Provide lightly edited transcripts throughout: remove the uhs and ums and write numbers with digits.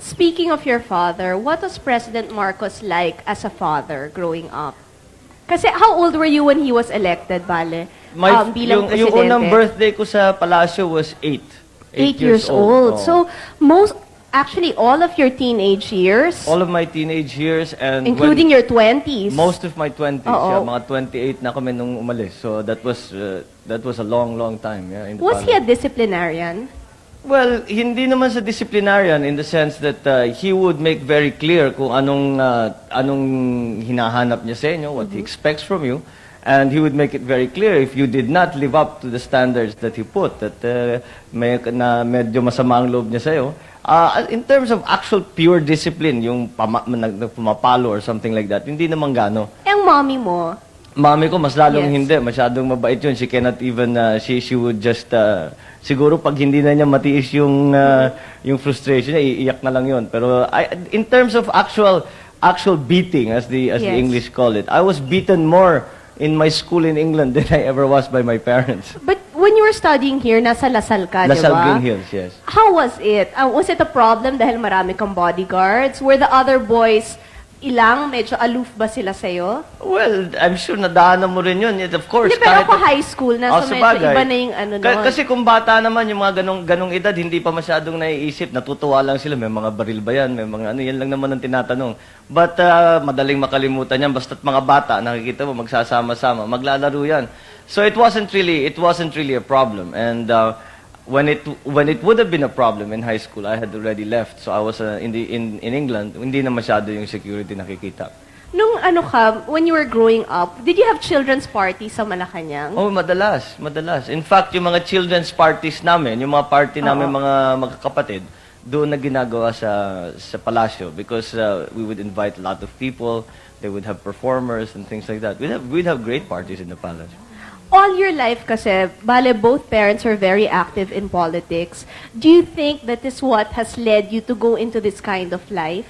Speaking of your father, what was President Marcos like as a father growing up? Kasi how old were you when he was elected, Bale? Bilang yung unang birthday ko sa palasyo was 8. 8 years old. Oo. So, actually, all of your teenage years, All of my teenage years and including your 20s. most of my 20s, Oo. yeah, mga 28 na kami nung umalis. So that was a long time, yeah, in the Was he a palace. disciplinarian? Well, hindi naman sa disciplinarian in the sense that he would make very clear kung anong hinahanap niya sa inyo, what he expects from you. And he would make it very clear if you did not live up to the standards that he put, that medyo masama ang loob niya sa'yo. In terms of actual pure discipline, yung pumapalo or something like that, hindi naman gano. Ang mommy mo, Mami ko, mas lalong Yes. hindi. Masyadong mabait yun. She cannot even, she would just, siguro pag hindi na niya matiis yung frustration niya, iiyak na lang yun. Pero in terms of actual beating, as the Yes. English call it, I was beaten more in my school in England than I ever was by my parents. but when you were studying here, nasa Lasal ka, di ba? Lasal Green Hills, yes. How was it? Was it a problem dahil marami kang bodyguards? Were the other boys medyo aloof ba sila sa'yo? Well, I'm sure nadaanan mo rin yun. Of course. Hindi, pero kahit- ako high school na, so medyo sabagay. iba na yung ano doon. Kasi kung bata naman, yung mga ganong edad, hindi pa masyadong naiisip. Natutuwa lang sila. May mga baril ba yan? May mga ano, yan lang naman ang tinatanong. But madaling makalimutan yan. Basta't mga bata, nakikita mo, magsasama-sama, maglalaro yan. So it wasn't really a problem. And when it would have been a problem in high school, I had already left. So I was in England. Hindi na masyado yung security nakikita. Nung when you were growing up, did you have children's parties sa Malacanang? Oh, madalas. In fact, yung mga children's parties namin, yung mga party namin mga magkakapatid, doon na ginagawa sa palasyo because we would invite a lot of people. They would have performers and things like that. We'd have great parties in the palace. All your life kasi, Bale, both parents are very active in politics. Do you think that is what has led you to go into this kind of life?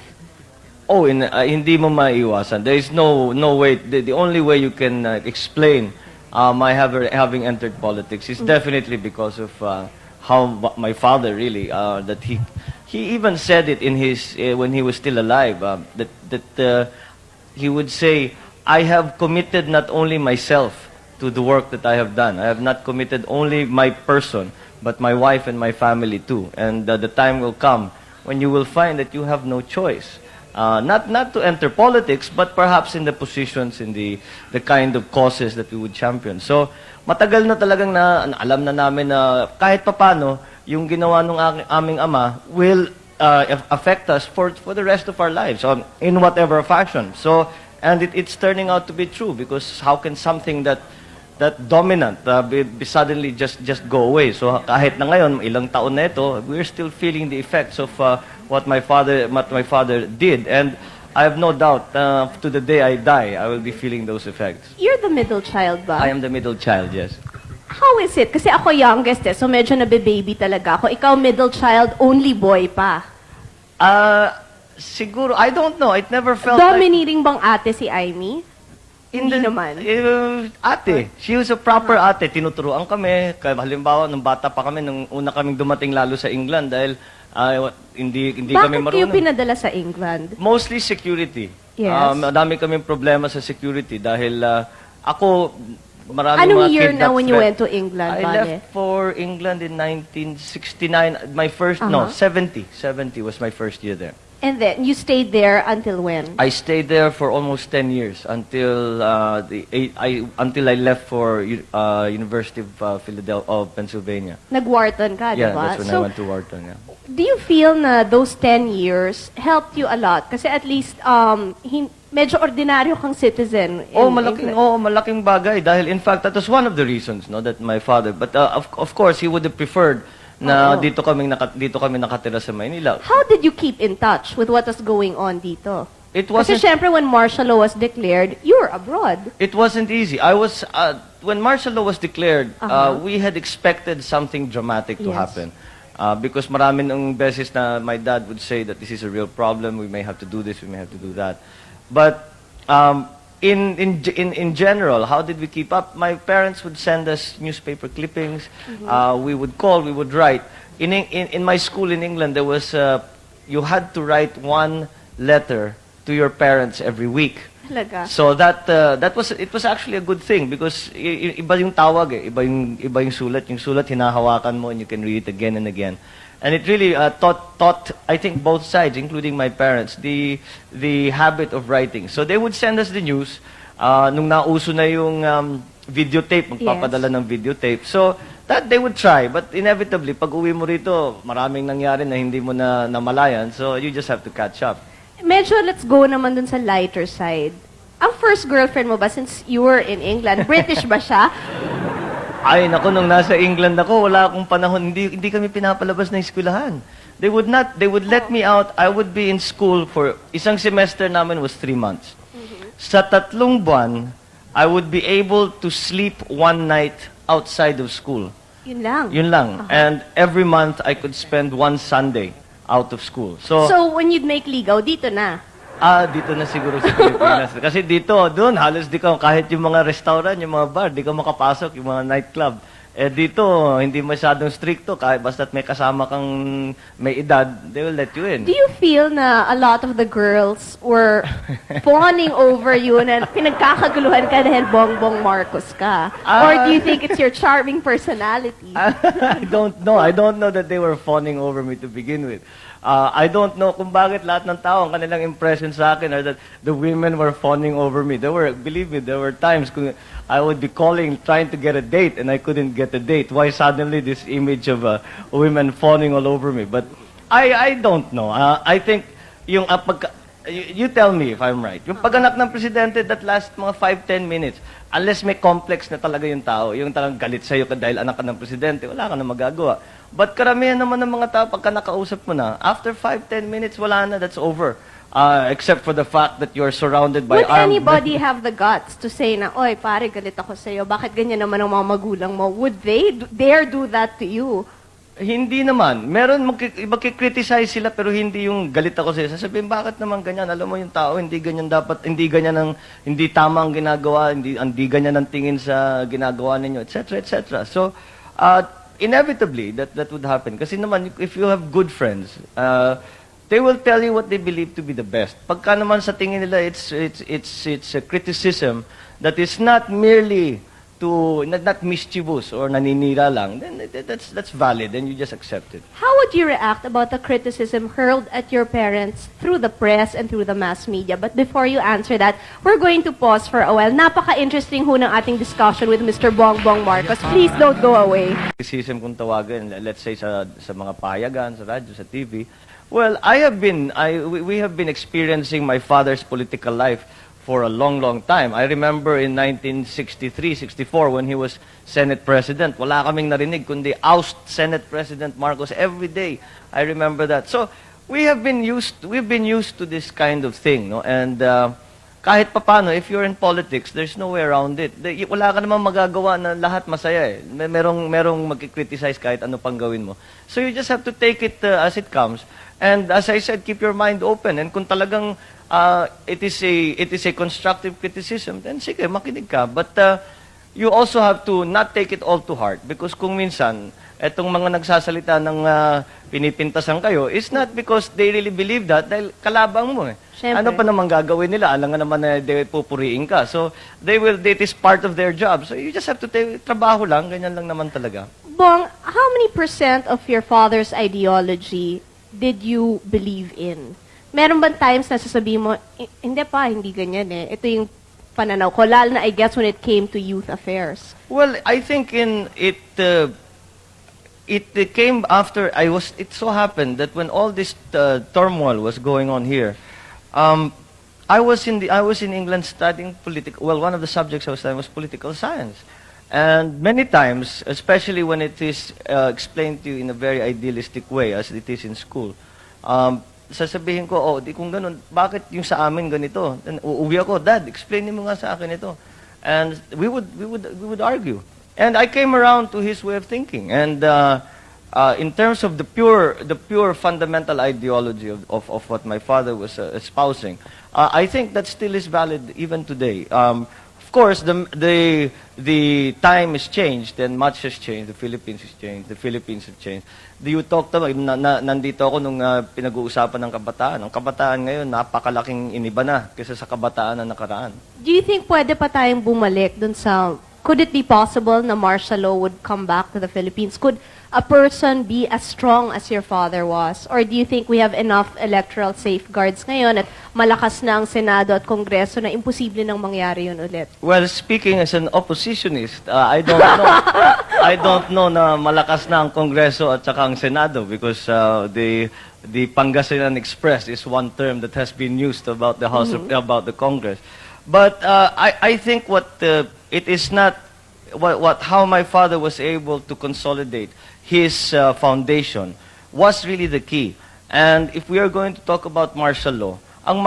Oh, hindi mo maiiwasan. There is no way. The only way you can explain my having entered politics is definitely because of how my father really that he even said it in his when he was still alive that he would say, I have committed not only myself to the work that I have done. I have not committed only my person, but my wife and my family too. And the time will come when you will find that you have no choice. Not to enter politics, but perhaps in the positions, in the kind of causes that we would champion. So, matagal na talagang alam na namin na kahit papano, yung ginawa ng aming ama will affect us for the rest of our lives, in whatever fashion. So, and it's turning out to be true, because how can something that dominant be suddenly just go away? So kahit na ngayon ilang taon na ito, we're still feeling the effects of what my father did, and I have no doubt to the day I die I will be feeling those effects. You're the middle child ba? I am the middle child, yes. How is it? Kasi ako youngest so medyo nabe-baby talaga ako. Ikaw middle child, only boy pa. Siguro, I don't know, it never felt Dominating bang ate si Aimee? Hindi naman. Ate. She was a proper ate. Tinuturuan kami. Halimbawa, nung bata pa kami, nung una kaming dumating lalo sa England dahil hindi kami Bakit marunong. kayo pinadala sa England? Mostly security. Yes. Madami kaming problema sa security dahil ako, maraming Anong mga year na kidnapped when you threat. went to England, I Bale? left for England in 1969. My first, 70. 70 was my first year there. And then, you stayed there until when? I stayed there for almost 10 years until until I left for University of Pennsylvania. Nag-Wharton ka, di Yeah, ba? that's when I went to Wharton. Yeah. Do you feel na those 10 years helped you a lot? Kasi at least, medyo ordinaryo kang citizen. Malaking bagay dahil in fact that was one of the reasons, no, that my father. But of course he would have preferred na dito kami nakatira sa Maynila. How did you keep in touch with what was going on dito? It Kasi wasn't syempre when martial law was declared, you were abroad. It wasn't easy. I was when martial law was declared, we had expected something dramatic to Yes. happen. Because marami ng beses na my dad would say that this is a real problem, we may have to do this, we may have to do that. But in general, how did we keep up? My parents would send us newspaper clippings. We would call, we would write. In my school in England, there was you had to write one letter to your parents every week. Talaga. So that was it was actually a good thing because iba yung tawag iba yung sulat hinahawakan mo and you can read it again and again. And it really taught I think both sides, including my parents, the habit of writing. So they would send us the news nung nauso na yung videotape, magpapadala ng videotape. So that they would try, but inevitably pag uwi mo rito, maraming nangyari na hindi mo na namalayan. So you just have to catch up. Medyo let's go naman dun sa lighter side. Ang first girlfriend mo ba, since you were in England, British ba siya? Ay, naku, nung nasa England ako, wala akong panahon, hindi kami pinapalabas ng eskwelahan. They would let me out. I would be in school for, isang semester namin was 3 months. Sa 3 buwan, I would be able to sleep one night outside of school. Yun lang. Yun lang. And every month, I could spend one Sunday out of school. So when you'd make ligaw, dito na? Dito na siguro sa Pilipinas. Kasi dito, doon, halos di ka, kahit yung mga restaurant, yung mga bar, di ka makapasok, yung mga nightclub. Dito, hindi masyadong stricto, kahit basta't may kasama kang may edad, they will let you in. Do you feel na a lot of the girls were fawning over you na pinagkakaguluhan ka dahil Bongbong Marcos ka? Or do you think it's your charming personality? I don't know. I don't know that they were fawning over me to begin with. I don't know kung bakit lahat ng tao, ang kanilang impression sa akin are that the women were fawning over me. Believe me, there were times kung I would be calling, trying to get a date, and I couldn't get a date. Why suddenly this image of women fawning all over me? But I don't know. I think yung you tell me if I'm right. Yung paganak ng presidente, that last mga 5-10 minutes, unless may complex na talaga yung tao, yung talagang galit sa'yo dahil anak ka ng presidente, wala ka na magagawa. But karamihan naman ng mga tao, pagka nakausap mo na, after 5-10 minutes, wala na, that's over. Except for the fact that you're surrounded by Would anybody have the guts to say na, oy, pare, galit ako sa'yo, bakit ganyan naman ang mga magulang mo? Would they dare do that to you? Hindi naman. Meron, magkikriticize sila pero hindi yung galit ako sila. Sasabihin, bakit naman ganyan? Alam mo yung tao, hindi ganyan dapat, hindi tama ang ginagawa, hindi ganyan ang tingin sa ginagawa ninyo, etc., etc. So, inevitably, that would happen. Kasi naman, if you have good friends, they will tell you what they believe to be the best. Pagka naman sa tingin nila, it's a criticism that is not merely not mischievous or naninira lang, then that's valid and you just accept it. How would you react about the criticism hurled at your parents through the press and through the mass media? But before you answer that, we're going to pause for a while. Napaka-interesting ho ng ating discussion with Mr. Bongbong Marcos. Please don't go away. Criticism kung tawagin, let's say sa mga pahayagan, sa radyo, sa TV. Well, we have been experiencing my father's political life for a long, long time. I remember in 1963-64 when he was Senate President, wala kaming narinig kundi oust Senate President Marcos every day. I remember that. So we've been used to this kind of thing, no? And kahit papano, if you're in politics, there's no way around it. Wala ka namang magagawa na lahat masaya eh. Merong magkikriticize kahit ano pang gawin mo. So you just have to take it as it comes. And as I said, keep your mind open. And kung talagang it is a constructive criticism, then sige, makinig ka. But you also have to not take it all to heart. Because kung minsan, etong mga nagsasalita ng pinipintasan kayo, is not because they really believe that, dahil kalabang mo eh. Siyempre. Ano pa naman gagawin nila? Alam nga naman na pupuriin ka. So, it is part of their job. So, you just have to trabaho lang, ganyan lang naman talaga. Bong, how many % of your father's ideology did you believe in? Meron bang times na sasabihin mo, hindi ganyan eh. Ito yung pananaw ko. Lalo na, I guess, when it came to youth affairs. Well, I think it came after it so happened that when all this turmoil was going on here, I was in England studying one of the subjects I was studying was political science. And many times, especially when it is explained to you in a very idealistic way, as it is in school, sasabihin ko, di kung ganun, bakit yung sa amin ganito? Then uuwi ako, Dad, explain mo nga sa akin ito. And we would argue. And I came around to his way of thinking. And in terms of the pure fundamental ideology of what my father was espousing, I think that still is valid even today. course, the time has changed and much has changed. The Philippines has changed. The Philippines have changed. Do you talk to nandito ako nung pinag-uusapan ng kabataan. Ang kabataan ngayon, napakalaking iniba na kaysa sa kabataan na nakaraan. Do you think pwede pa tayong bumalik dun sa... Could it be possible na martial law would come back to the Philippines? Could a person be as strong as your father was? Or do you think we have enough electoral safeguards ngayon at malakas na ang Senado at Kongreso na imposible nang mangyari yun ulit? Well, speaking as an oppositionist, I don't know. I don't know na malakas na ang Kongreso at saka ang Senado because the Pangasinan Express is one term that has been used about the House about the Congress. But I think it is not how my father was able to consolidate his foundation was really the key. And if we are going to talk about martial law, ang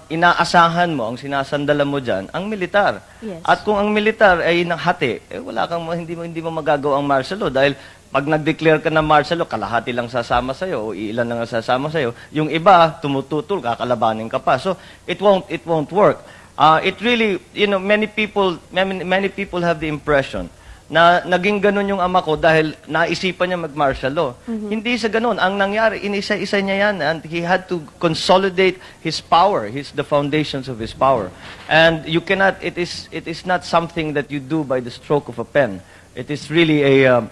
inaasahan mo, ang sinasandalan mo diyan, ang militar. Yes. At kung ang militar ay hati, hindi mo magagawa ang martial law dahil pag nag-declare ka ng martial law, kalahati lang sasama sa'yo o ilan lang ang sasama sa'yo. Yung iba, tumututol, kakalabanin ka pa. So, it won't work. It really, many people have the impression na naging ganun yung ama ko dahil naisipan niya mag-martial law. Hindi sa ganun. Ang nangyari, inisa-isa niya yan and he had to consolidate his power, the foundations of his power. And you cannot, it is not something that you do by the stroke of a pen. It is really a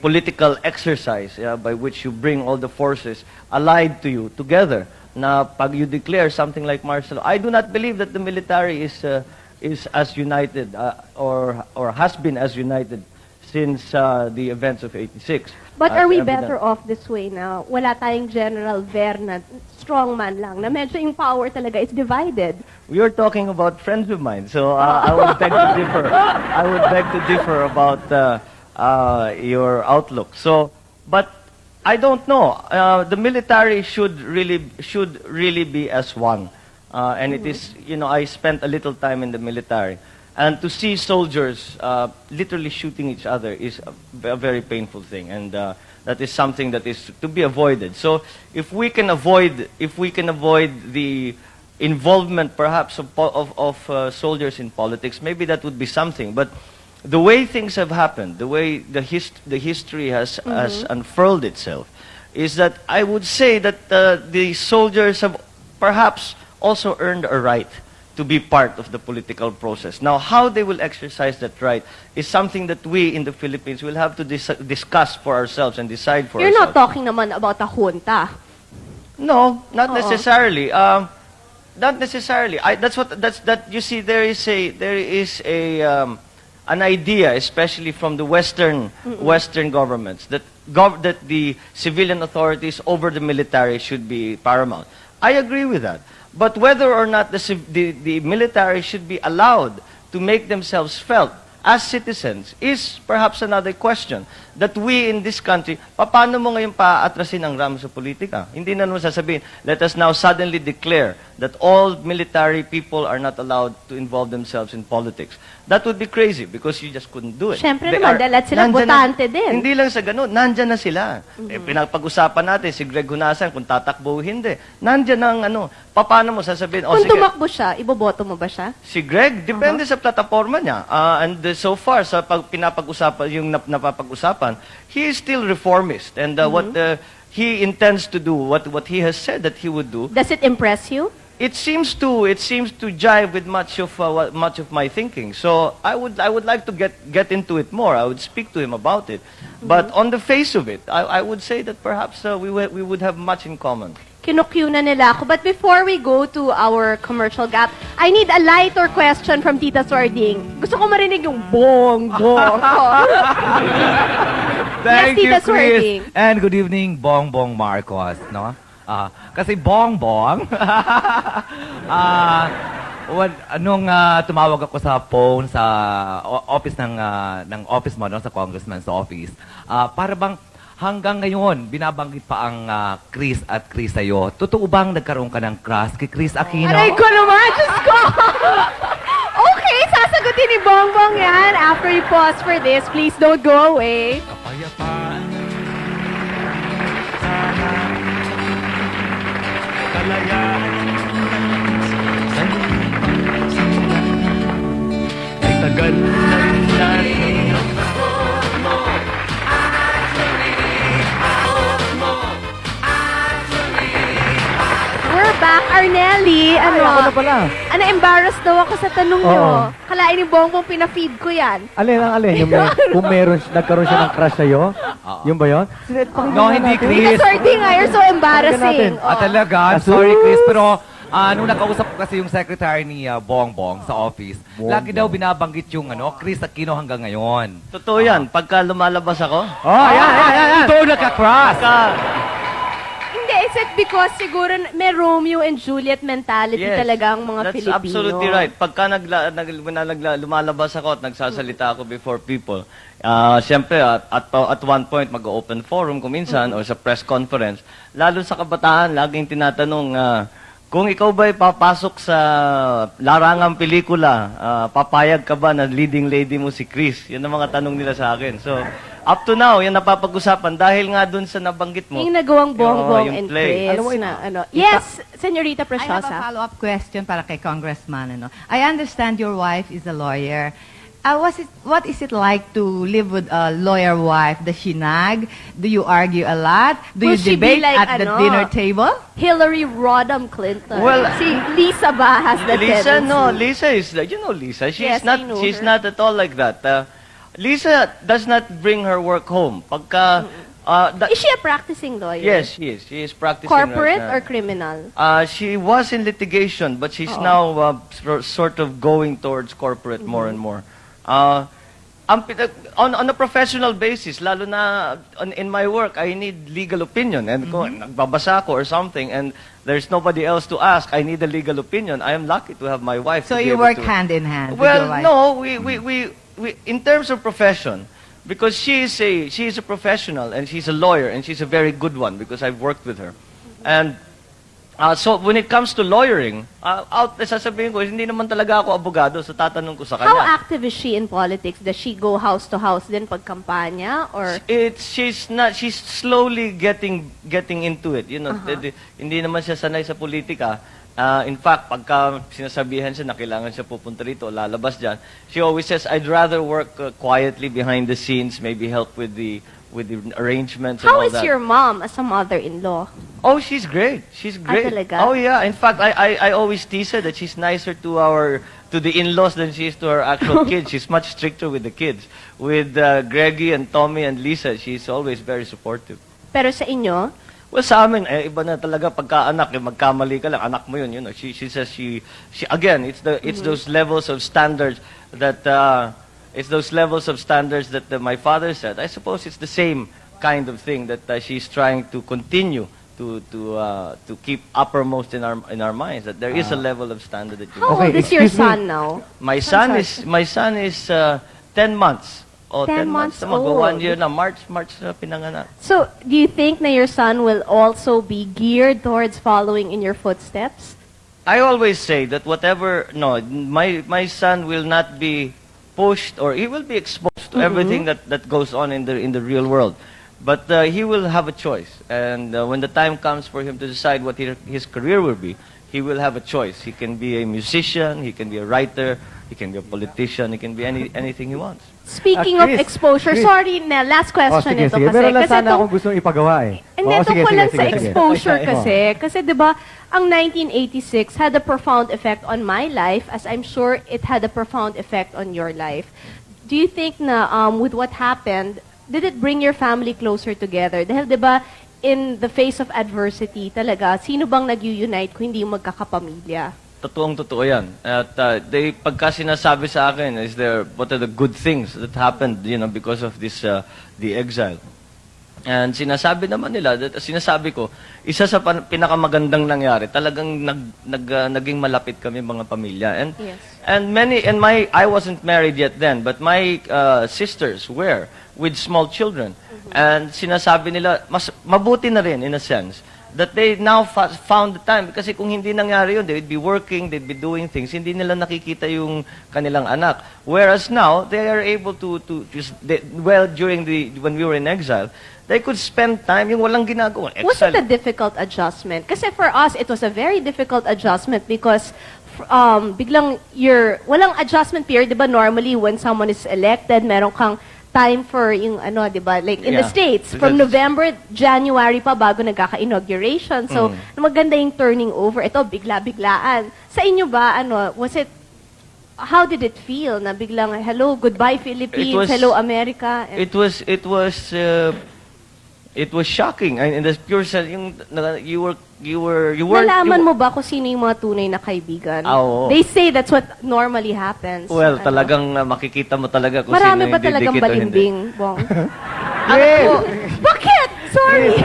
political exercise by which you bring all the forces allied to you together. Na pag you declare something like martial law, I do not believe that the military is as united or has been as united since the events of '86. But are we better off this way now? Wala tayong General Ver na strongman lang, na medyo yung power talaga is divided. We are talking about friends of mine, so I would beg to differ. I would beg to differ about your outlook. So, but I don't know. The military should really be as one. And it is, I spent a little time in the military. And to see soldiers literally shooting each other is a very painful thing. And that is something that is to be avoided. So if we can avoid the involvement perhaps of soldiers in politics, maybe that would be something. But the way things have happened, the way the history has unfurled itself, is that I would say that the soldiers have perhaps also earned a right to be part of the political process. Now, how they will exercise that right is something that we in the Philippines will have to discuss for ourselves and decide for ourselves. You're not talking naman about a junta. No, not necessarily. Not necessarily. You see, there is an idea, especially from the Western governments, that the civilian authorities over the military should be paramount. I agree with that. But whether or not the military should be allowed to make themselves felt as citizens is perhaps another question. That we in this country, paano mo ngayon paatrasin ang ramo sa politika? Hindi na naman sasabihin, let us now suddenly declare that all military people are not allowed to involve themselves in politics. That would be crazy because you just couldn't do it. Siyempre naman, dahil sila botante din. Hindi lang sa ganun, nandyan na sila. Pinapag-usapan natin si Greg Hunasan kung tatakbo o hindi. Nandyan ang paano mo sasabihin? Kung tumakbo siya, iboboto mo ba siya? Si Greg, depende sa plataforma niya. And so far, sa pinapag-usapan, yung napapag-usapan, he is still reformist. And what he intends to do, what he has said that he would do. Does it impress you? It seems to jive with much of my thinking. So I would like to get into it more. I would speak to him about it. But on the face of it, I would say that perhaps we would have much in common. Kinukyu na nila ako. But before we go to our commercial gap, I need a lighter question from Tita Swarding. Gusto ko marinig yung bongbong. Thank Yes, you, Tita Kris. Swarding. And good evening, BongbongMarcos, no? Kasi Bongbong, nung tumawag ako sa phone sa office ng office mo, no, sa congressman's office, para bang hanggang ngayon, binabanggit pa ang Kris at Kris sa'yo. Totoo bang nagkaroon ka ng crush kay Kris Aquino? Aray ko naman, Diyos ko! Okay, sasagutin ni Bongbong yan. After you pause for this, please don't go away. Kapayapaan, sana, kalayaan, sa lupa, sa Matagal na rin yan. We're back, Arnelli. Ay, ako na pala. Embarrassed daw ako sa tanong Oo. nyo. Kalain ni Bongbong, pinafeed ko yan. Alin? Kung nagkaroon siya ng crush sa'yo? Yung ba yun? No, hindi, Hindi Chris. ka sorry nga, you're so embarrassing. Pakinggan Talaga? Asus. Sorry, Chris. Pero nung nakausap ko kasi yung secretary ni Bongbong sa office, lagi daw binabanggit yung Kris Aquino hanggang ngayon. Totoo yan. Pagka lumalabas ako, Oh, yan. Ito nagka-cross. Hindi, is it because siguro may Romeo and Juliet mentality talaga ang mga that's Pilipino? absolutely right. Pagka lumalabas ako at nagsasalita ako before people, siyempre, at one point, mag-open forum kung minsan, or sa press conference, lalo sa kabataan, laging tinatanong, kung ikaw ba'y papasok sa larangang pelikula, papayag ka ba na leading lady mo si Kris? Yan ang mga tanong nila sa akin. So, up to now, yan napapag-usapan dahil nga dun sa nabanggit mo. Yung nagawang Bongbong yung and play. Chris. Alam mo, Yes, Senorita I have a Preciosa. follow-up question para kay Congressman. I understand your wife is a lawyer. What is it like to live with a lawyer wife? Does she nag? Do you argue a lot? Do Will you she be debate like, at the dinner table? Hillary Rodham Clinton. Well, si Lisa ba has the Lisa, tendency? no. Lisa is, you know Lisa. Yes, I know She's her. not at all like that. Lisa does not bring her work home. Pagka, Is she a practicing lawyer? yes, she is. She is practicing Corporate right now. or criminal? She was in litigation, but she's now sort of going towards corporate more and more. On a professional basis, lalo na in my work, I need legal opinion. And kung nagbabasa ko or something, and there's nobody else to ask, I need a legal opinion. I am lucky to have my wife. So to be you able work to- hand in hand with Well, your wife? no, we in terms of profession, because she is a professional and she's a lawyer and she's a very good one because I've worked with her. And so when it comes to lawyering, sasabihin ko, hindi naman talaga ako abogado, so tatanong ko sa How kanya. active is she in politics? Does she go house to house din pag kampanya? Or She's slowly getting into it. You know, hindi naman siya sanay sa politika. In fact, pagka sinasabihan siya na kailangan siya pupunta rito, lalabas dyan, she always says, I'd rather work quietly behind the scenes, maybe help with the arrangements and how all is that. your mom as a mother-in-law? Oh, she's great. She's great. talaga? Oh, yeah. In fact, I always tease her that she's nicer to the in-laws than she is to her actual kids. She's much stricter with the kids. With Greggy and Tommy and Lisa, she's always very supportive. Pero sa inyo, Well, sa amin, iba na talaga pagka-anak, magkamali ka lang, anak mo yun, you know. She says again, it's those levels of standards that my father said. I suppose it's the same kind of thing that she's trying to continue to keep uppermost in our minds, that there is a level of standard that you how Okay, old is your excuse me. son now? My son is 10 months. Oh, 10 months Mag-1 old. year na. March na pinanganak. So, do you think na your son will also be geared towards following in your footsteps? I always say that my son will not be pushed, or he will be exposed to everything that goes on in the real world. But he will have a choice. And when the time comes for him to decide what his career will be, he will have a choice. He can be a musician, he can be a writer, he can be a politician, he can be anything he wants. Speaking Ah, of Chris, exposure, Chris. sorry na, last question ito kasi. Meron lang Kasi sana itong- akong gustong ipagawa eh. Hindi, Oo, tungkol lang sa sige. exposure Okay, kasi. Kasi di ba, ang 1986 had a profound effect on my life, as I'm sure it had a profound effect on your life. Do you think na with what happened, did it bring your family closer together? Dahil di ba, in the face of adversity talaga, sino bang nag-unite kung hindi yung magkakapamilya? Totoo yan. At pagka sinasabi sa akin, what are the good things that happened, because of this, the exile. And sinasabi naman nila, sinasabi ko, isa sa pinakamagandang nangyari, talagang naging malapit kami mga pamilya. And Yes. I wasn't married yet then, but my sisters were with small children. And sinasabi nila, mas mabuti na rin in a sense that they now found the time. Kasi kung hindi nangyari yun, they'd be working, they'd be doing things. Hindi nila nakikita yung kanilang anak. Whereas now, they are able to when we were in exile, they could spend time, yung walang ginagawa. Was it a difficult adjustment? Kasi for us, it was a very difficult adjustment because biglang walang adjustment period, di ba? Normally, when someone is elected, meron kang time for yung di ba? Like in the Yeah. States, from Because- November, January pa bago nagkaka-inauguration. So, maganda yung turning over. Ito, bigla-biglaan. Sa inyo ba, how did it feel na biglang, hello, goodbye Philippines, It was- hello America? And- It was shocking. In the pure sense, you were. Nalaman mo ba kung sino yung mga tunay na kaibigan? Oo. They say that's what normally happens. Well, talagang makikita mo talaga kung Marami sino ba yung talagang didikit o hindi. balimbing, Bong? Yes. Bakit? Sorry.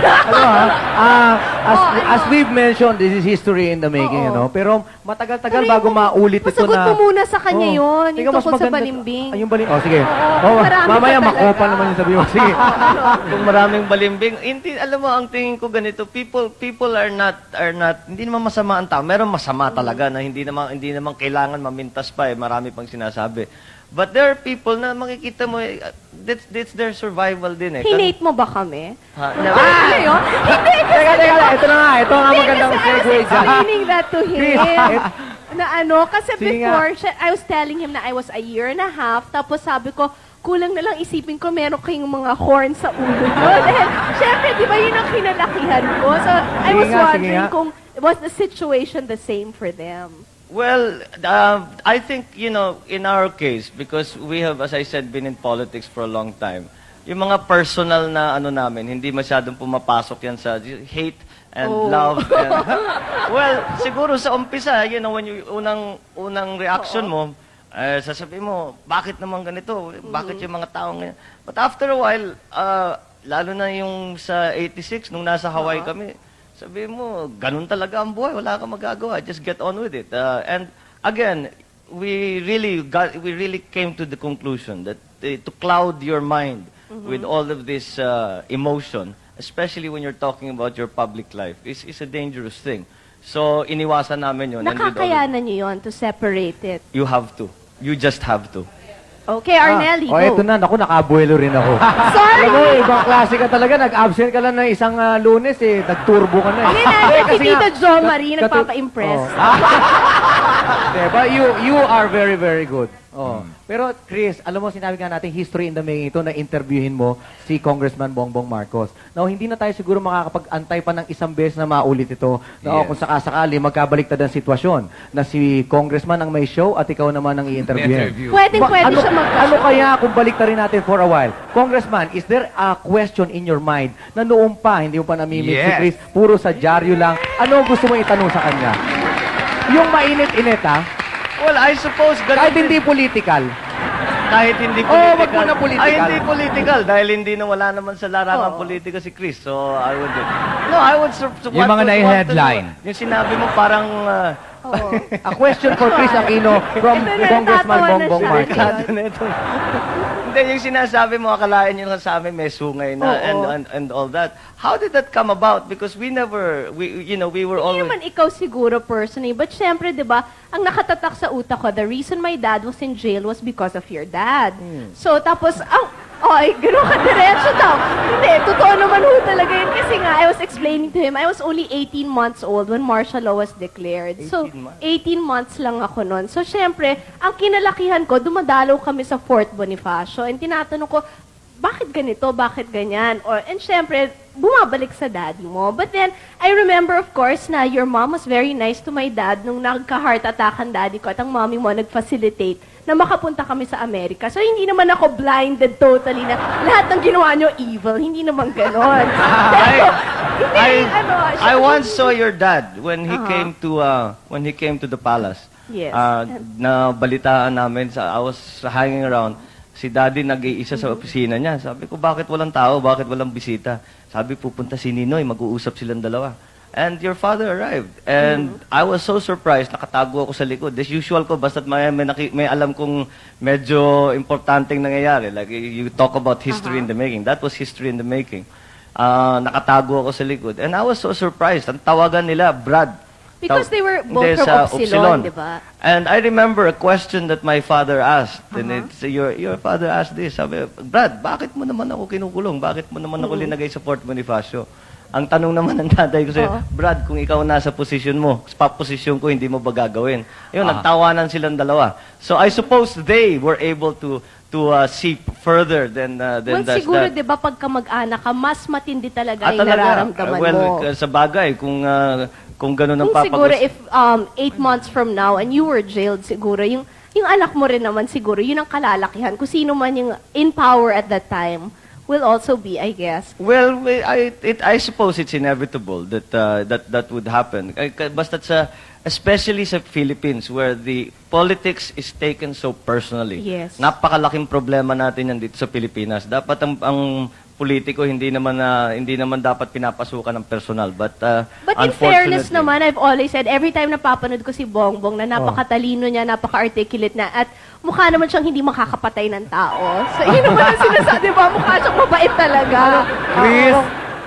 As we've mentioned, this is history in the making, Oo. Pero matagal-tagal Pero bago yung- maulit ito masagot na... mo muna sa kanya yun, yung Tingnan, mas tungkol sa maganda- balimbing. Ay, yung balimbing. Oh, sige. Oo, marami mamaya pa talaga. makopa naman yung sabi mo. Sige. Kung maraming balimbing, hindi, alam mo, ang tingin ko ganito, people are not, hindi naman masama ang tao. Meron masama talaga na hindi naman kailangan mamintas pa marami pang sinasabi. But there are people na makikita mo, that's their survival din Hinate mo ba kami? Ha, Ano yun? Hindi, Teka, ito na nga. Ito nga magandang kasi I was segue dyan. explaining that to him. Na kasi Sige before, I was telling him na I was a year and a half, tapos sabi ko, kulang na lang isipin ko meron kayong mga horn sa ulo nyo. Dahil, syempre, di ba yun ang kinalakihan ko? So, I Sige was nga, sige wondering nga. kung, was the situation the same for them? Well, I think, in our case, because we have, as I said, been in politics for a long time, yung mga personal na namin, hindi masyadong pumapasok yan sa hate and love. And, well, siguro sa umpisa, when unang reaction mo, sasabihin mo, bakit naman ganito? Bakit yung mga taong ganyan? But after a while, lalo na yung sa 86, nung nasa Hawaii kami, sabihin mo, ganun talaga ang buhay, wala kang magagawa, just get on with it. And again, we really came to the conclusion that to cloud your mind with all of this emotion, especially when you're talking about your public life, is a dangerous thing. So, iniwasan namin yun. And with all of- Nakakayanan nyo yun to separate it. You have to. You just have to. Okay, Arnelli, go. Eto na. Naku, nakabuelo rin ako. Sorry! Alam mo, ibang klase ka talaga. Nag-absent ka lang na isang Lunes Nag-turbo ka na Hindi natin si Kasi nga, Tita Jo Marie katu- nagpapa-impress. But you are very, very good. Pero Chris, alam mo, sinabi nga natin, history in the making ito na interviewin mo si Congressman Bongbong Marcos. Now, hindi na tayo siguro makakapag-antay pa ng isang beses na maulit ito. Na kung sakasakali, magkabaliktad ang sitwasyon na si Congressman ang may show at ikaw naman ang i-interviewin. Pwede ano, siya ano kaya kung baliktarin natin for a while? Congressman, is there a question in your mind na noong pa, hindi mo pa namimit si Yes. Chris, puro sa dyaryo lang, ano ang gusto mo itanong sa kanya? Yung mainit-init, Well, I suppose ganun kahit din. hindi political. Kahit hindi Oh, political. wag mo na political. Ay, hindi political. Dahil hindi na wala naman sa larangan politika si Chris. So, I would... No, I would... Yung mga nai-headline. Yung sinabi mo parang... A question for Kris Aquino from Ito na, Congressman natatawa na Bongbong siya. Marcos. Delikado na ito. Hindi, yung sinasabi mo, akalain nyo sa amin may sungay na and all that. How did that come about? Because we were Hindi always... naman ikaw siguro personally, but syempre, di ba, ang nakatatak sa utak ko, the reason my dad was in jail was because of your dad. So, tapos, gano'n ka diretso daw. Hindi, totoo naman ho talaga yun. Kasi nga, I was explaining to him, I was only 18 months old when martial law was declared. So, 18 months lang ako nun. So, syempre, ang kinalakihan ko, dumadalaw kami sa Fort Bonifacio. And tinatanong ko, bakit ganito? Bakit ganyan? And syempre, bumabalik sa daddy mo. But then, I remember, of course, na your mom was very nice to my dad nung nagka-heart attack ang daddy ko at ang mommy mo nag-facilitate na makapunta kami sa Amerika. So, hindi naman ako blinded totally na lahat ng ginawa nyo evil. Hindi naman ganon. I once saw your dad when he came to the palace. Yes. Na balitaan namin I was hanging around. Si Daddy nag-iisa sa opisina niya. Sabi ko, bakit walang tao? Bakit walang bisita? Sabi, pupunta si Ninoy, mag-uusap silang dalawa. And your father arrived. And I was so surprised, nakatago ako sa likod. As usual ko, basta't may alam kong medyo importanteng nangyayari. Like, you talk about history in the making. That was history in the making. Nakatago ako sa likod. And I was so surprised. Ang tawagan nila, Brad. Because they were both Hindi, from sa Upsilon, di ba? And I remember a question that my father asked. And it's, your father asked this. Sabi, Brad, bakit mo naman ako kinukulong? Bakit mo naman ako linagay sa Fort Bonifacio? Ang tanong naman ng tatay ko sa'yo, Oo. Brad, kung ikaw nasa posisyon mo, sa posisyon ko, hindi mo ba gagawin? Ayun, Ah. nagtawanan silang dalawa. So I suppose they were able to see further than Well, that. siguro, di ba, pagka mag-anak ka, mas matindi talaga yung talaga. nararamdaman Well, mo. sa bagay, kung gano'n ang Kung siguro, papag- if 8 months from now and you were jailed, siguro, yung anak mo rin naman siguro, yun ang kalalakihan. Kung sino man yung in power at that time, will also be, I guess. Well, I suppose it's inevitable that would happen. Basta especially sa Philippines, where the politics is taken so personally. Yes. Napakalaking problema natin yan dito sa Pilipinas. Dapat ang politiko hindi naman dapat pinapasukan ng personal. But But in fairness naman, I've always said, every time napapanood ko si Bongbong, na napakatalino niya, napaka-articulate na, at mukha naman siyang hindi makakapatay ng tao. So, yun naman ang sinasabi, di ba? Mukha siyang mabait talaga. Chris,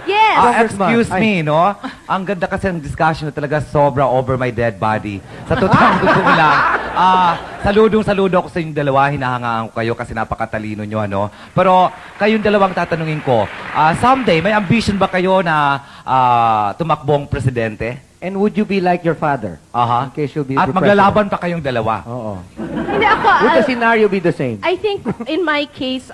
Yes. excuse me, no? Ang ganda kasi ng discussion na talaga sobra over my dead body. Sa totoong totoo lang. Saludo ako sa inyong dalawa. Hinahangaan ko kayo kasi napakatalino nyo, ano? Pero kayong dalawang tatanungin ko, someday, may ambition ba kayo na tumakbong presidente? And would you be like your father? Aha. In case you'll be At the maglalaban pa kayong dalawa. president? Oo. Hindi ako, Would the scenario be the same? I think in my case,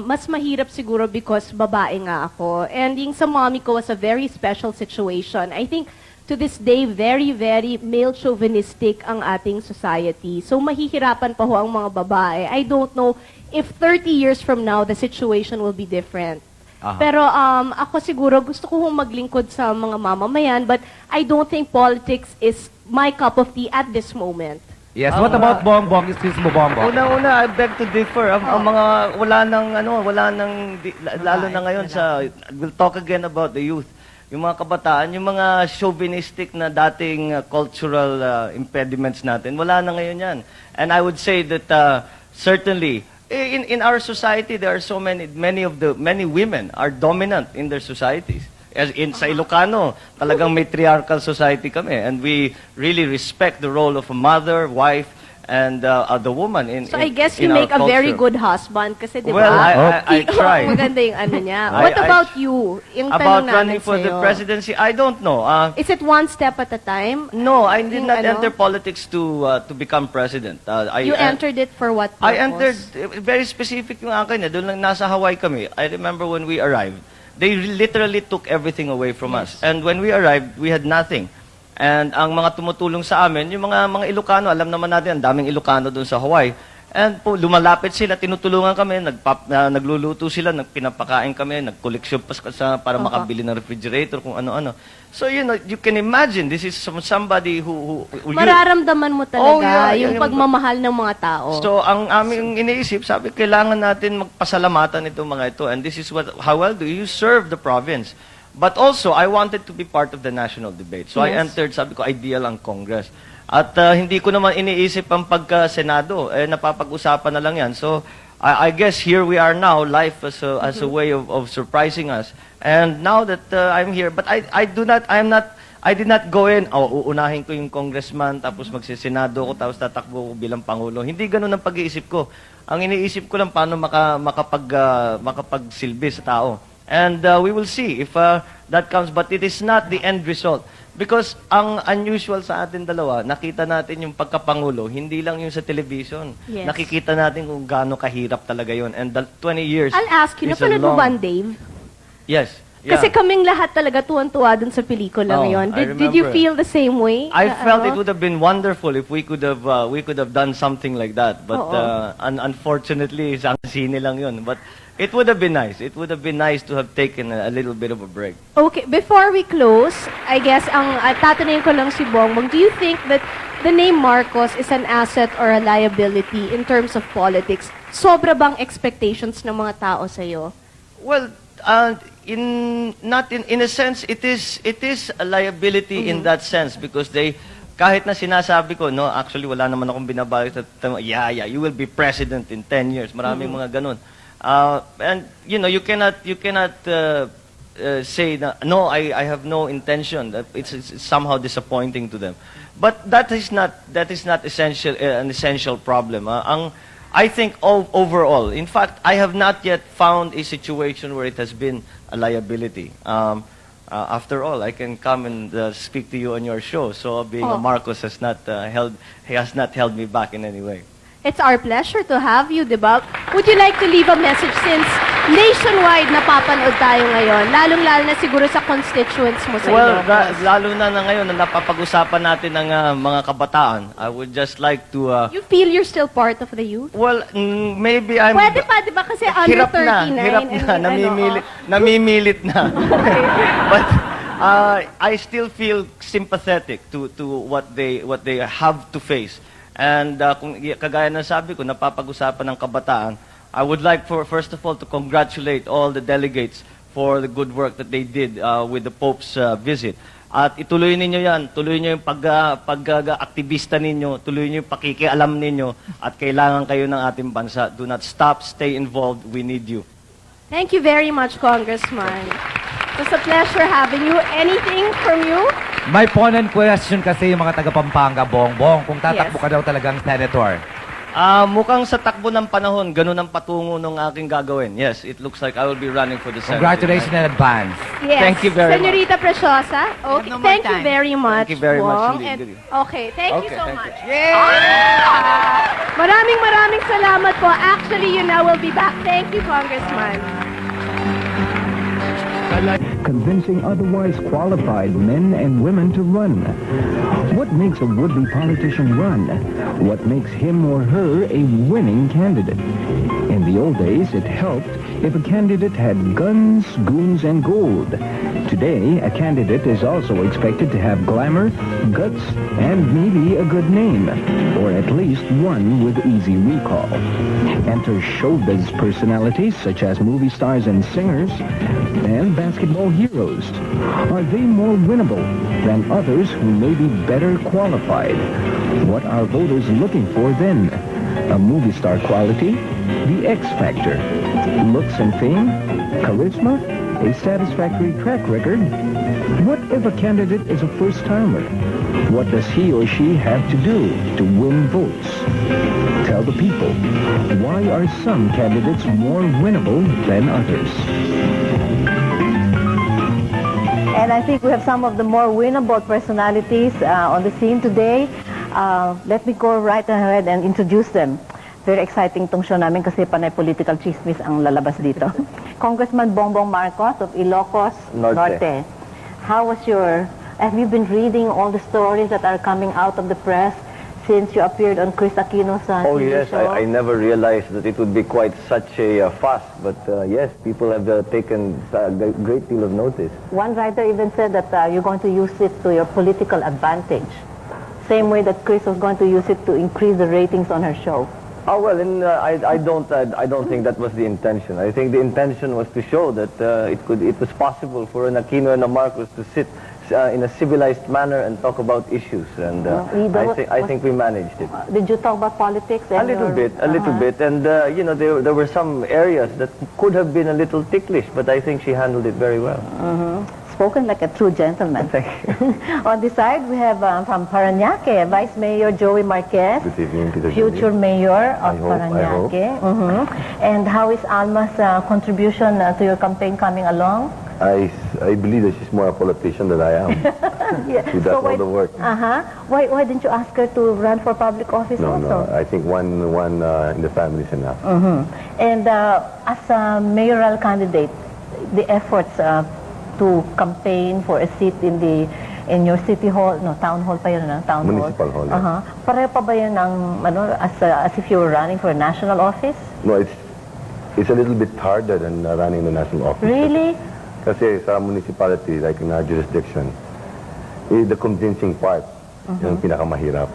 mas mahirap siguro because babae nga ako. And yung sa mommy ko was a very special situation. I think to this day, very, very male chauvinistic ang ating society. So mahihirapan pa ho ang mga babae. I don't know if 30 years from now, the situation will be different. Aha. Pero ako siguro gusto ko hong maglingkod sa mga mamamayan, but I don't think politics is my cup of tea at this moment. Yes, what about Bongbong? Excuse mo, Bongbong. Una, I beg to differ. Ang mga, wala nang, lalo na ngayon we'll talk again about the youth. Yung mga kabataan, yung mga chauvinistic na dating cultural impediments natin, wala na ngayon yan. And I would say that certainly, in our society, there are so many women are dominant in their societies. Sa Ilocano, talagang matriarchal society kami, and we really respect the role of a mother, wife, and the woman So I guess in you our make a very culture. good husband kasi di ba? Well, I try. Maganda yung ano niya. I- What I- about you? Yung About tanong running namin for the sa'yo. presidency, I don't know. Is it one step at a time? No, I did Yung not ano? enter politics to become president. You entered it for what purpose? I entered, very specific yung akin. Doon lang nasa Hawaii kami. I remember when we arrived, they literally took everything away from us. And when we arrived, we had nothing. And ang mga tumutulong sa amin, yung mga Ilocano, alam naman natin, ang daming Ilocano doon sa Hawaii. And po, lumalapit sila, tinutulungan kami, nagluluto sila, pinapakain kami, nagkoleksyon pa para makabili ng refrigerator, kung ano-ano. So, you can imagine, this is somebody who Mararamdaman mo talaga Oh, yeah, yung pagmamahal ng mga tao. So, ang aming iniisip, sabi, kailangan natin magpasalamatan itong mga ito. And this is how well do you serve the province? But also, I wanted to be part of the national debate. So, I Yes. entered, sabi ko, ideal ang Congress. At hindi ko naman iniisip ang pagka-Senado. Napapag-usapan na lang yan. So, I guess here we are now, life as a way of surprising us. And now that I'm here, but I did not go in, uunahin ko yung congressman, tapos magsisenado ko, tapos tatakbo ko bilang Pangulo. Hindi ganun ang pag-iisip ko. Ang iniisip ko lang paano makapagsilbi sa tao. And we will see if that comes. But it is not the end result. Because ang unusual sa atin dalawa, nakita natin yung pagkapangulo, hindi lang yung sa television. Yes. Nakikita natin kung gaano kahirap talaga yon. And 20 years I'll ask you, is a napanood mo long- ba ang Dave? Yes. Yeah. Kasi kaming lahat talaga tuwan-tuwa dun sa pelikula Oh, ngayon. I Did you remember. feel the same way? I Na felt ano? it would have been wonderful if we could have done something like that. But Oo. unfortunately, isang sine lang yun. But it would have been nice. It would have been nice to have taken a little bit of a break. Okay, before we close, I guess ang tatanungin ko lang si Bongbong, do you think that the name Marcos is an asset or a liability in terms of politics? Sobra bang expectations ng mga tao sa'yo? Well, in a sense, it is a liability in that sense because kahit na sinasabi ko, no, actually wala naman akong binabalik at you will be president in 10 years. Maraming mga ganun. And you cannot say na, no, I have no intention. That it's somehow disappointing to them. But that is not an essential problem. I think overall, in fact, I have not yet found a situation where it has been a liability. After all, I can come and speak to you on your show. So being a Oh. Marcos has not held me back in any way. It's our pleasure to have you, di ba? Would you like to leave a message since nationwide napapanood tayo ngayon? Lalong-lalo na siguro sa constituents mo sa Well, Ilocos. lalo na ngayon na napapag-usapan natin ng mga kabataan, I would just like to... You feel you're still part of the youth? well, maybe I'm... Pwede pa, di ba? Kasi under 39. Hirap na, namimilit na. But I still feel sympathetic to what they have to face. And kung kagaya ng sabi ko, napapag-usapan ng kabataan, I would like first of all to congratulate all the delegates for the good work that they did with the Pope's visit. At ituloy ninyo yan, tuloy nyo yung pag-aktivista ninyo, tuloy nyo yung pakikialam ninyo, at kailangan kayo ng ating bansa. Do not stop, stay involved, we need you. Thank you very much, Congressman. It was a pleasure having you. Anything from you? May ponent question kasi yung mga taga-Pampanga, Bongbong, kung tatakbo Yes. ka daw talagang senator. Mukhang sa takbo ng panahon, ganun ang patungo ng aking gagawin. Yes, it looks like I will be running for the Senate. Congratulations in advance. Yes. Thank you very much. Senorita Preciosa. Okay. no more Thank you time. very much. Thank you very much Bong. indeed. And- okay. Thank you Okay, so thank much. you. Maraming salamat po. Actually, you now will be back. Thank you, Congressman. Convincing otherwise qualified men and women to run. What makes a would-be politician run? What makes him or her a winning candidate? In the old days, it helped if a candidate had guns, goons, and gold. Today, a candidate is also expected to have glamour, guts, and maybe a good name, or at least one with easy recall. Enter showbiz personalities such as movie stars and singers, and basketball heroes. Are they more winnable than others who may be better qualified? What are voters looking for then? A movie star quality? The X Factor? Looks and fame? Charisma? A satisfactory track record? What if a candidate is a first-timer? What does he or she have to do to win votes? Tell the people, why are some candidates more winnable than others? And I think we have some of the more winnable personalities on the scene today. Let me go right ahead and introduce them. Very exciting tong show namin kasi panay political chismis ang lalabas dito. Congressman Bongbong Marcos of Ilocos Norte. Have you been reading all the stories that are coming out of the press since you appeared on Kris Aquino's Oh TV yes, show? I never realized that it would be quite such a fuss, but yes, people have taken a great deal of notice. One writer even said that you're going to use it to your political advantage. Same way that Kris was going to use it to increase the ratings on her show. Oh well, I don't think that was the intention. I think the intention was to show that it was possible for an Aquino and a Marcos to sit in a civilized manner and talk about issues, and I think we managed it. Did you talk about politics? A little bit, and you know, there were some areas that could have been a little ticklish, but I think she handled it very well. Spoken like a true gentleman. Thank you. On this side, we have from Parañaque, Vice Mayor Joey Marquez, Good evening, Peter. future mayor of I hope. Parañaque. And how is Alma's contribution to your campaign coming along? I believe that she's more a politician than I am. Yeah. She does all the work. Why didn't you ask her to run for public office No, also? I think one in the family is enough. And as a mayoral candidate, the efforts to campaign for a seat in your city hall, town hall pa yun, town Municipal hall, yeah. Pareho pa ba yun as if you were running for a national office? No, it's a little bit harder than running the national office. Really? Kasi sa municipality, like in our jurisdiction, the convincing part, yung pinakamahirap.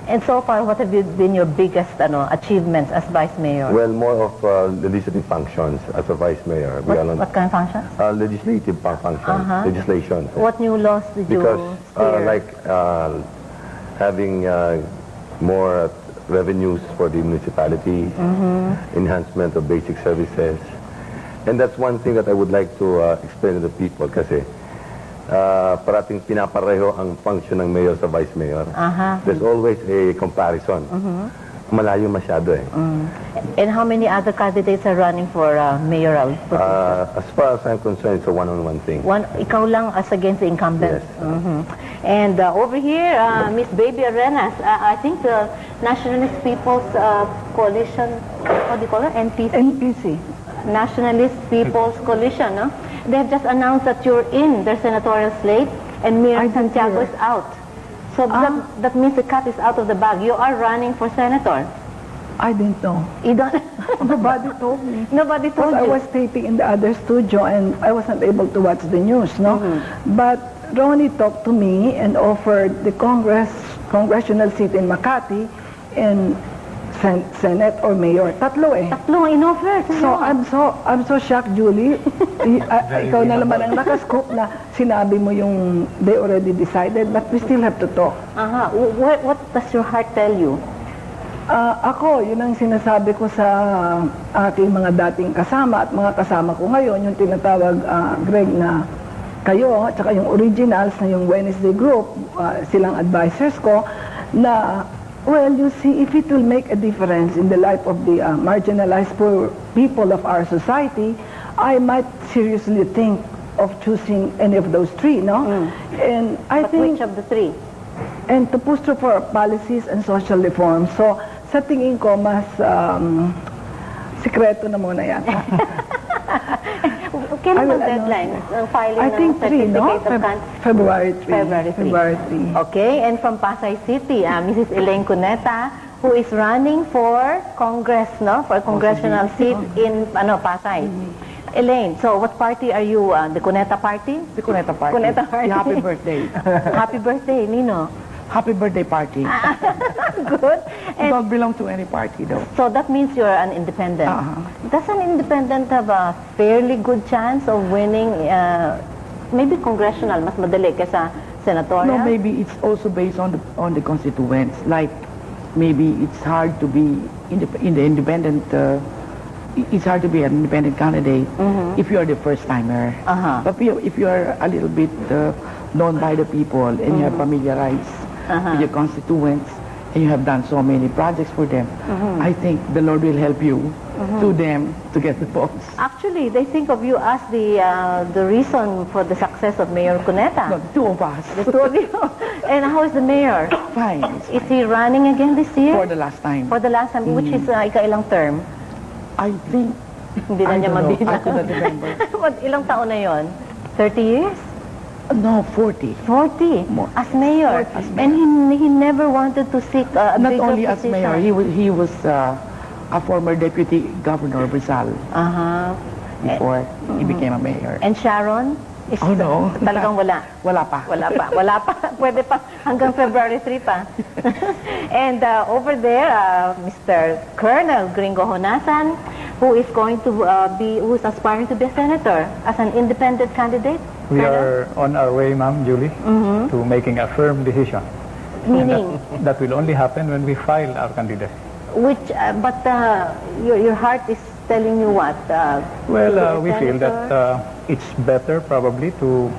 And so far, what have been your biggest achievements as vice mayor? Well, more of legislative functions as a vice mayor. What kind of functions? Legislative functions, legislation. What new laws did Because you steer? Having more revenues for the municipality, enhancement of basic services. And that's one thing that I would like to explain to the people kasi parating pinapareho ang function ng mayor sa vice mayor. There's always a comparison. malayo masyado eh. And how many other candidates are running for mayoral position? As far as I'm concerned, it's a one-on-one thing. Ikaw lang as against the incumbent. Yes. And over here, Miss Baby Arenas, I think the Nationalist People's Coalition, what do you call it? NPC? Nationalist People's Coalition, no? They have just announced that you're in their senatorial slate and Miriam Santiago is out. So that means the cat is out of the bag. You are running for senator. I didn't know. You don't... Nobody told me. Nobody told Because I you. was taping in the other studio and I wasn't able to watch the news, no? But Ronnie talked to me and offered the congressional seat in Makati and Senate or Mayor. Tatlo eh. Tatlo ang in-offer. So I'm so shocked, Julie. Ikaw na naman ang nakascoop na sinabi mo yung they already decided, but we still have to talk. What does your heart tell you? Ako, yun ang sinasabi ko sa aking mga dating kasama at mga kasama ko ngayon, yung tinatawag Greg na kayo, at saka yung originals na yung Wednesday group, silang advisors ko, na well, you see, if it will make a difference in the life of the marginalized poor people of our society, I might seriously think of choosing any of those three, no? And I think... Which of the three? And to push through for policies and social reforms. So, sa tingin ko, mas sikreto na muna yata. Kailan ang deadline? Filing I think ng 3, no? certificate of February 3. February 3. Okay, and from Pasay City, Mrs. Elaine Cuneta, who is running for Congress, no? For a congressional seat in Pasay. Elaine, so what party are you? The Cuneta party? The Cuneta Party. Cuneta party. The happy birthday. Happy birthday, Nino. Happy birthday party. Good. You don't belong to any party though. So that means you're an independent. Does an independent have a fairly good chance of winning, maybe congressional, mas madali kaysa senatorial? No, maybe it's also based on the constituents. Like maybe it's hard to be in the independent. It's hard to be an independent candidate if you are the first timer. But if you are a little bit known by the people and you have familiarized with your constituents and you have done so many projects for them, I think the Lord will help you to them to get the votes. Actually, they think of you as the reason for the success of Mayor Cuneta. No, the two of us. The two of you. And how is the mayor? Fine. Is he running again this year? For the last time. For the last time, which is ikailang term? I think, Hindi na I niya don't know. mabina. I could not remember. Ilang taon na yon? 30 years? No, 40. 40? More. As mayor? As mayor. And he never wanted to seek a Not bigger only as position. mayor, he was a former deputy governor of Rizal before he became a mayor. And Sharon? Is Oh, no. Talagang wala? Wala pa. Wala pa. Pwede pa. Hanggang February 3 pa. And over there, Mr. Colonel Gringo Honasan, who is going to who is aspiring to be a senator as an independent candidate. We Colonel? are on our way, Ma'am Julie, to making a firm decision. Meaning? And that will only happen when we file our candidacy. Which, but your heart is telling you what? Well, we feel that it's better probably to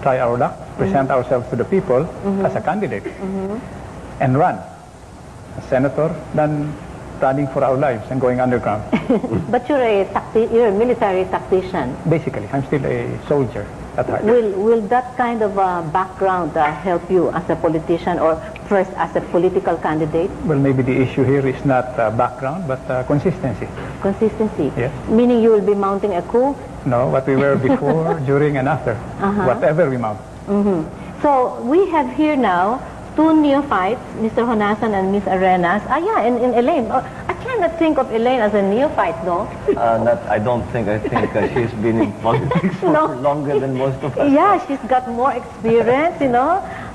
try our luck, present ourselves to the people as a candidate, and run as senator than running for our lives and going underground. But you're a military tactician. Basically, I'm still a soldier at heart. Will that kind of background help you as a politician or first as a political candidate? Well, maybe the issue here is not background, but consistency. Consistency? Yes. Meaning you will be mounting a coup? No, what we were before, during, and after. Whatever we mount. So we have here now two neophytes, Mr. Honasan and Ms. Arenas. And Elaine. I cannot think of Elaine as a neophyte, no? I don't think. I think she's been in politics for longer than most of us. Yeah, she's got more experience,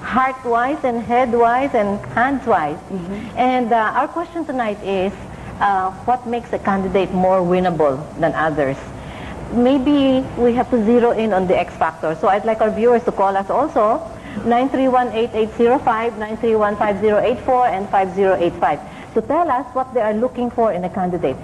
heart-wise and head-wise and hands-wise. And our question tonight is, what makes a candidate more winnable than others? Maybe we have to zero in on the X factor. So I'd like our viewers to call us also, 931-8805, 931-5084, and 5085, to tell us what they are looking for in a candidate.